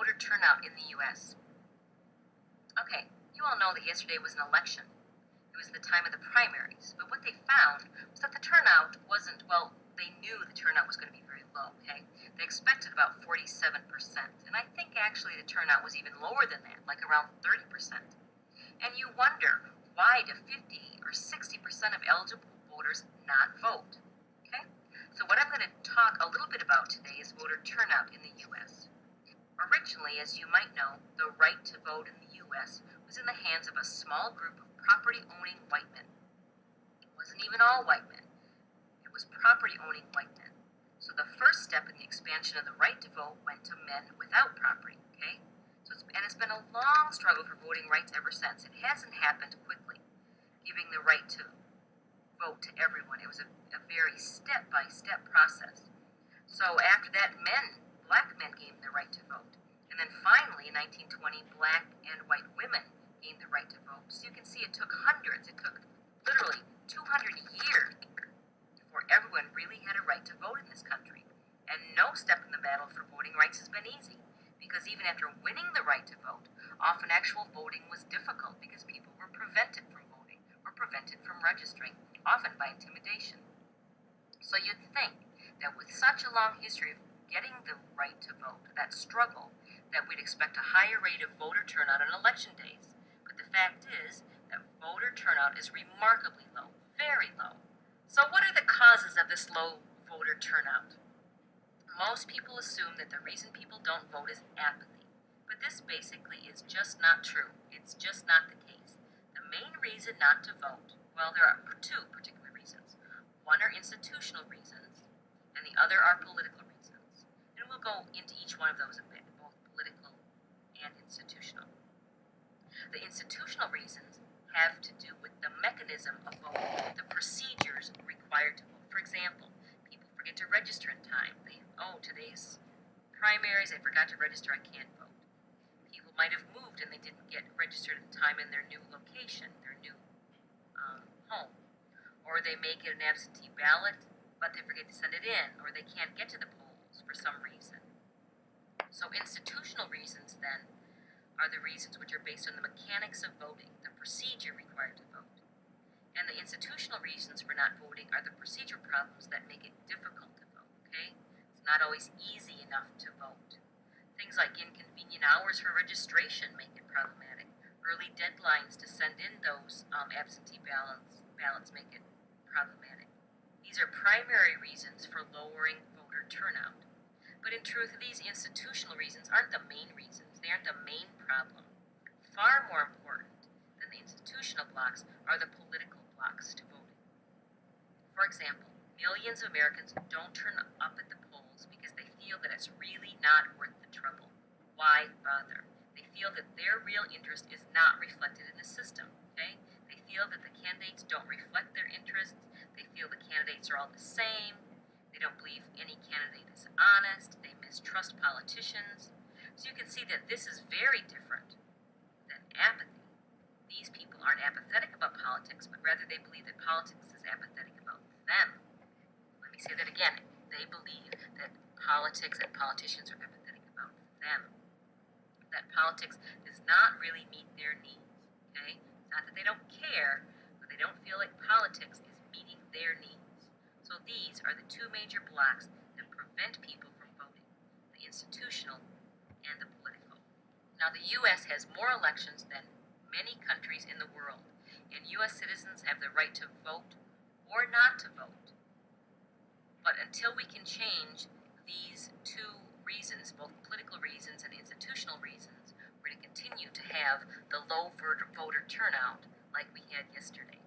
Voter turnout in the U.S. Okay, you all know that yesterday was an election. It was the time of the primaries, but what they found was that the turnout wasn't, well, they knew the turnout was going to be very low, okay? They expected about 47%, and I think actually the turnout was even lower than that, like around 30%. And you wonder, why do 50 or 60% of eligible voters not vote? Okay? So what I'm going to talk a little bit about today is voter turnout in the U.S. Originally, as you might know, the right to vote in the U.S. was in the hands of a small group of property-owning white men. It wasn't even all white men. It was property-owning white men. So the first step in the expansion of the right to vote went to men without property, okay? It's been a long struggle for voting rights ever since. It hasn't happened quickly, giving the right to vote to everyone. It was a very step-by-step process. So after that, black men gained the right to vote. And then finally, in 1920, black and white women gained the right to vote. So you can see it took literally 200 years before everyone really had a right to vote in this country. And no step in the battle for voting rights has been easy, because even after winning the right to vote, often actual voting was difficult because people were prevented from voting or prevented from registering, often by intimidation. So you'd think that with such a long history of getting the right to vote, that struggle, that we'd expect a higher rate of voter turnout on election days. But the fact is that voter turnout is remarkably low, very low. So what are the causes of this low voter turnout? Most people assume that the reason people don't vote is apathy, but this basically is just not true. It's just not the case. The main reason not to vote, well, there are two particular reasons. One are institutional reasons, and the other are political reasons. And we'll go into each one of those a bit, both political and institutional. The institutional reasons have to do with the mechanism of voting, the procedures required to vote. For example, people forget to register in time. Today's primaries, I forgot to register, I can't vote. People might have moved and they didn't get registered in time in their new location, their new home. Or they may get an absentee ballot, but they forget to send it in, or they can't get to the polls for some reason. So institutional reasons, then, are the reasons which are based on the mechanics of voting, the procedure required to vote. And the institutional reasons for not voting are the procedure problems that make it difficult to vote, okay? It's not always easy enough to vote. Things like inconvenient hours for registration make it problematic. Early deadlines to send in those absentee ballots make it problematic. These are primary reasons for lowering voter turnout. But in truth, these institutional reasons aren't the main reasons. They aren't the main problem. Far more important than the institutional blocks are the political blocks to voting. For example, millions of Americans don't turn up at the polls because they feel that it's really not worth the trouble. Why bother? They feel that their real interest is not reflected in the system, okay? They feel that the candidates don't reflect their interests. They feel the candidates are all the same. They don't believe any candidate is honest. They mistrust politicians. So you can see that this is very different than apathy. These people aren't apathetic about politics, but rather they believe that politics is apathetic about them. Let me say that again. They believe that politics and politicians are apathetic about them. That politics does not really meet their needs, okay? It's not that they don't care, but they don't feel like politics is meeting their needs. So these are the two major blocks that prevent people from voting, the institutional and the political. Now, the U.S. has more elections than many countries in the world, and U.S. citizens have the right to vote or not to vote. But until we can change these two reasons, both political reasons and institutional reasons, we're going to continue to have the low voter turnout like we had yesterday.